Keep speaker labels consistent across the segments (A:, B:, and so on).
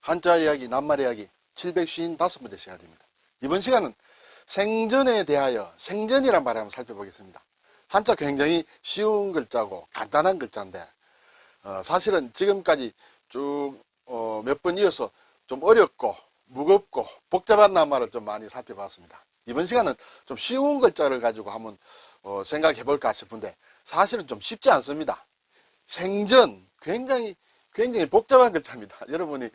A: 한자 이야기, 낱말 이야기 755번째 시간입니다. 이번 시간은 생전에 대하여 생전이란 말을 한번 살펴보겠습니다. 한자 굉장히 쉬운 글자고 간단한 글자인데 사실은 지금까지 쭉 몇 번 이어서 좀 어렵고 무겁고 복잡한 낱말을 좀 많이 살펴봤습니다. 이번 시간은 좀 쉬운 글자를 가지고 한번 생각해 볼까 싶은데 사실은 좀 쉽지 않습니다. 생전 굉장히 복잡한 글자입니다. 여러분이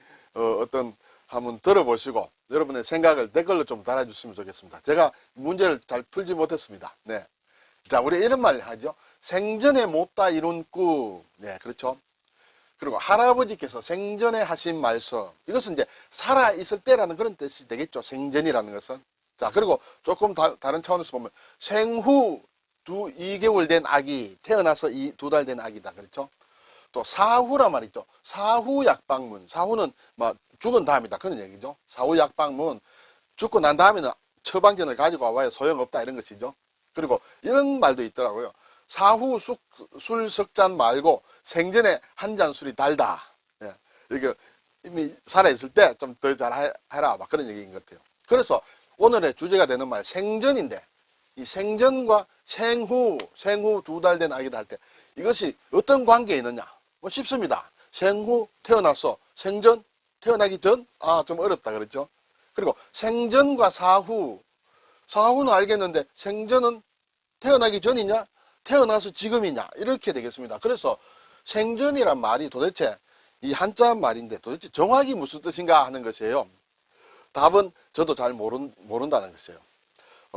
A: 한번 들어보시고 여러분의 생각을 댓글로 좀 달아주시면 좋겠습니다. 제가 문제를 잘 풀지 못했습니다. 네. 자, 우리 이런 말 하죠. 생전에 못다 이룬 꾸. 네, 그렇죠. 그리고 할아버지께서 생전에 하신 말씀. 이것은 이제 살아있을 때라는 그런 뜻이 되겠죠. 생전이라는 것은. 자, 그리고 조금 다른 차원에서 보면 생후 2개월 된 아기, 태어나서 2달 된 아기다. 그렇죠. 또 사후란 말이죠. 사후 약방문. 사후는 뭐 죽은 다음이다. 그런 얘기죠. 사후 약방문. 죽고 난 다음에는 처방전을 가지고 와야 소용없다. 이런 것이죠. 그리고 이런 말도 있더라고요. 사후 술 석잔 말고 생전에 한 잔 술이 달다. 예. 이게 이미 살아있을 때 좀 더 잘해라. 막 그런 얘기인 것 같아요. 그래서 오늘의 주제가 되는 말 생전인데 이 생전과 생후 2달 된 아기다 할 때 이것이 어떤 관계에 있느냐? 뭐 쉽습니다. 생후 태어났어. 생전 태어나기 전? 좀 어렵다 그렇죠? 그리고 생전과 사후는 알겠는데 생전은 태어나기 전이냐? 태어나서 지금이냐? 이렇게 되겠습니다. 그래서 생전이란 말이 도대체 이 한자 말인데 도대체 정확히 무슨 뜻인가 하는 것이에요. 답은 저도 잘 모른다는 것이에요.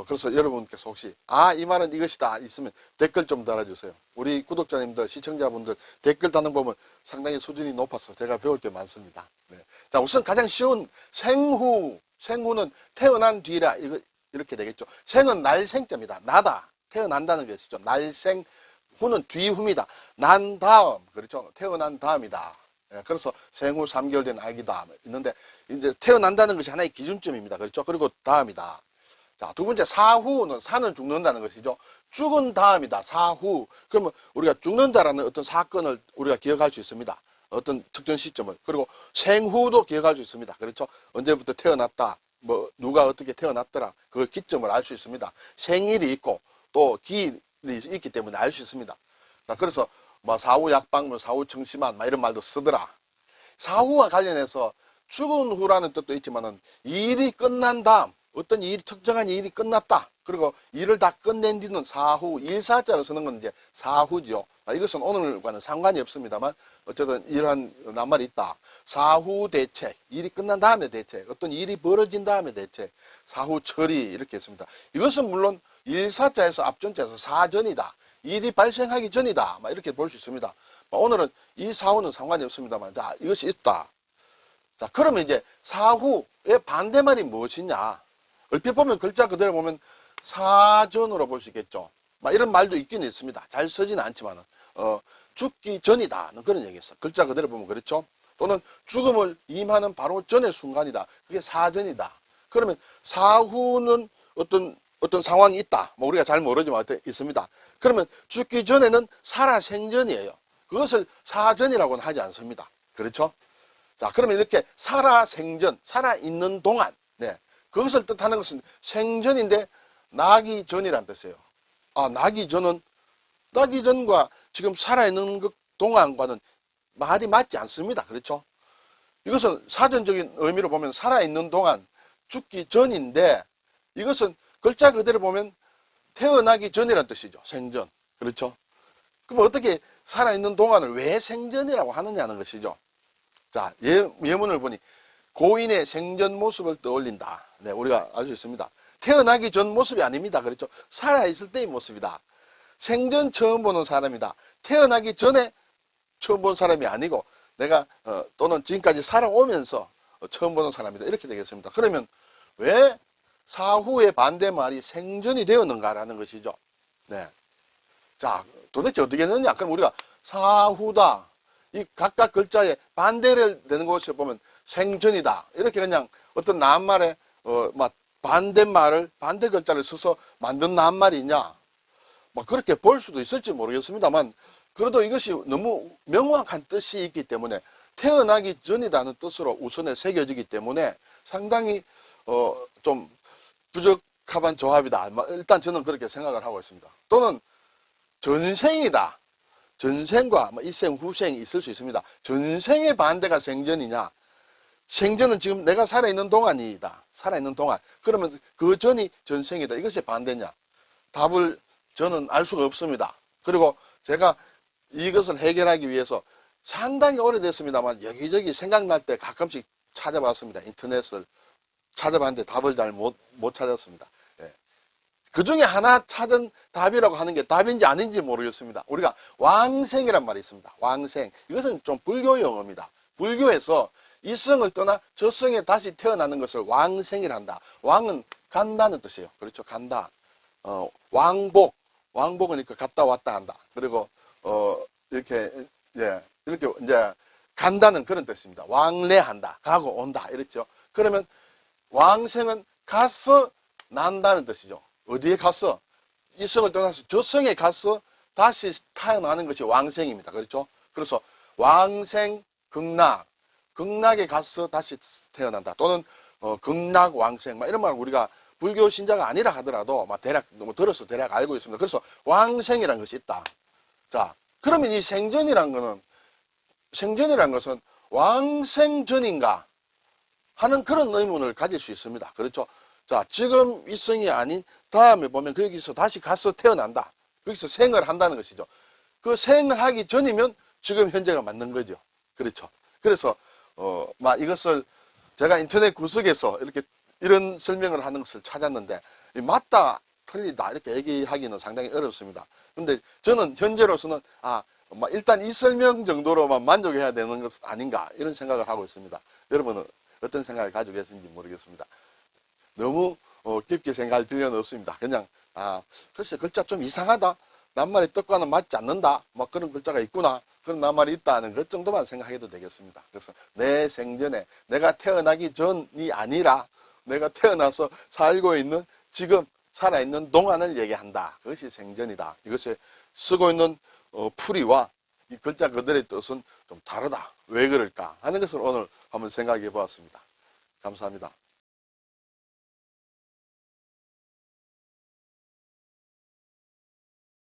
A: 그래서 여러분께서 혹시 이 말은 이것이다 있으면 댓글 좀 달아주세요. 우리 구독자님들, 시청자분들 댓글 다는 보면 상당히 수준이 높아서 제가 배울 게 많습니다. 네. 자, 우선 가장 쉬운 생후는 태어난 뒤라 이렇게 되겠죠. 생은 날생자입니다. 나다. 태어난다는 것이죠. 날생, 후는 뒤후입니다. 난 다음, 그렇죠. 태어난 다음이다. 예, 그래서 생후 3개월 된 아기다. 있는데, 이제 태어난다는 것이 하나의 기준점입니다. 그렇죠. 그리고 다음이다. 자, 두 번째, 사후는, 사는 죽는다는 것이죠. 죽은 다음이다. 사후. 그러면 우리가 죽는다라는 어떤 사건을 우리가 기억할 수 있습니다. 어떤 특정 시점을. 그리고 생후도 기억할 수 있습니다. 그렇죠. 언제부터 태어났다. 뭐, 누가 어떻게 태어났더라. 그 기점을 알 수 있습니다. 생일이 있고, 또 기일이 있기 때문에 알 수 있습니다. 자, 그래서 뭐 사후 약방문, 사후 청심환 이런 말도 쓰더라. 사후와 관련해서 죽은 후라는 뜻도 있지만은 일이 끝난 다음 어떤 특정한 일이 끝났다. 그리고 일을 다 끝낸 뒤는 사후, 일사자로 쓰는 건 이제 사후죠. 이것은 오늘과는 상관이 없습니다만 어쨌든 이러한 낱말이 있다. 사후 대책, 일이 끝난 다음에 대책, 어떤 일이 벌어진 다음에 대책, 사후 처리 이렇게 했습니다. 이것은 물론 일사자에서 앞전자에서 사전이다. 일이 발생하기 전이다. 이렇게 볼 수 있습니다. 오늘은 이 사후는 상관이 없습니다만 자, 이것이 있다. 자, 그러면 이제 사후의 반대말이 무엇이냐? 얼핏 보면 글자 그대로 보면 사전으로 볼 수 있겠죠. 이런 말도 있기는 있습니다. 잘 쓰지는 않지만은 죽기 전이다. 그런 얘기였어. 글자 그대로 보면 그렇죠. 또는 죽음을 임하는 바로 전의 순간이다. 그게 사전이다. 그러면 사후는 어떤 상황이 있다. 우리가 잘 모르지만 있습니다. 그러면 죽기 전에는 살아생전이에요. 그것을 사전이라고는 하지 않습니다. 그렇죠? 자, 그러면 이렇게 살아생전, 살아있는 동안, 네. 그것을 뜻하는 것은 생전인데 나기 전이란 뜻이에요. 나기 전과 지금 살아있는 것 동안과는 말이 맞지 않습니다. 그렇죠? 이것은 사전적인 의미로 보면 살아있는 동안, 죽기 전인데 이것은 글자 그대로 보면 태어나기 전이란 뜻이죠. 생전. 그렇죠? 그럼 어떻게 살아있는 동안을 왜 생전이라고 하느냐는 것이죠. 자, 예문을 보니 고인의 생전 모습을 떠올린다. 네, 우리가 알 수 있습니다. 태어나기 전 모습이 아닙니다. 그렇죠? 살아있을 때의 모습이다. 생전 처음 보는 사람이다. 태어나기 전에 처음 본 사람이 아니고 내가 또는 지금까지 살아오면서 처음 보는 사람이다. 이렇게 되겠습니다. 그러면 왜 사후의 반대말이 생전이 되었는가라는 것이죠. 네. 자, 도대체 어떻게 되느냐? 그럼 우리가 사후다. 이 각각 글자에 반대를 내는 것을 보면 생전이다. 이렇게 그냥 어떤 낱말에 반대말을 반대 글자를 써서 만든 낱말이냐? 그렇게 볼 수도 있을지 모르겠습니다만 그래도 이것이 너무 명확한 뜻이 있기 때문에 태어나기 전이라는 뜻으로 우선에 새겨지기 때문에 상당히 좀 부적합한 조합이다. 일단 저는 그렇게 생각을 하고 있습니다. 또는 전생이다. 전생과 일생, 후생이 있을 수 있습니다. 전생의 반대가 생전이냐? 생전은 지금 내가 살아있는 동안이다. 살아있는 동안. 그러면 그 전이 전생이다. 이것이 반대냐? 답을 저는 알 수가 없습니다. 그리고 제가 이것을 해결하기 위해서 상당히 오래됐습니다만 여기저기 생각날 때 가끔씩 찾아봤습니다. 인터넷을 찾아봤는데 답을 잘 못 찾았습니다. 예. 그 중에 하나 찾은 답이라고 하는 게 답인지 아닌지 모르겠습니다. 우리가 왕생이란 말이 있습니다. 왕생. 이것은 좀 불교 용어입니다. 불교에서 이성을 떠나 저성에 다시 태어나는 것을 왕생이라 한다. 왕은 간다는 뜻이에요. 그렇죠. 간다. 왕복. 왕복은 그러니까 갔다 왔다 한다. 그리고, 이렇게 이제 간다는 그런 뜻입니다. 왕래한다. 가고 온다. 이렇죠. 그러면 왕생은 가서 난다는 뜻이죠. 어디에 가서? 이성을 떠나서 저성에 가서 다시 태어나는 것이 왕생입니다. 그렇죠? 그래서 왕생, 극락. 극락에 가서 다시 태어난다. 또는 극락 왕생 이런 말 우리가 불교 신자가 아니라 하더라도 대략 들어서 대략 알고 있습니다. 그래서 왕생이라는 것이 있다. 자, 그러면 이 생전이란 것은 왕생 전인가 하는 그런 의문을 가질 수 있습니다. 그렇죠? 자, 지금 이성이 아닌 다음에 보면 거기서 다시 가서 태어난다. 거기서 생을 한다는 것이죠. 그 생을 하기 전이면 지금 현재가 맞는 거죠. 그렇죠? 그래서 이것을 제가 인터넷 구석에서 이런 설명을 하는 것을 찾았는데 맞다 틀리다 이렇게 얘기하기는 상당히 어렵습니다. 근데 저는 현재로서는 일단 이 설명 정도로만 만족해야 되는 것은 아닌가 이런 생각을 하고 있습니다. 여러분은 어떤 생각을 가지고 계신지 모르겠습니다. 너무 깊게 생각할 필요는 없습니다. 그냥 글쎄 글자 좀 이상하다. 낱말이 뜻과는 맞지 않는다. 그런 글자가 있구나. 그런 낱말이 있다는 것 정도만 생각해도 되겠습니다. 그래서 내 생전에 내가 태어나기 전이 아니라 내가 태어나서 살고 있는 지금 살아있는 동안을 얘기한다. 그것이 생전이다. 이것이 쓰고 있는 풀이와 이 글자 그들의 뜻은 좀 다르다. 왜 그럴까 하는 것을 오늘 한번 생각해 보았습니다. 감사합니다.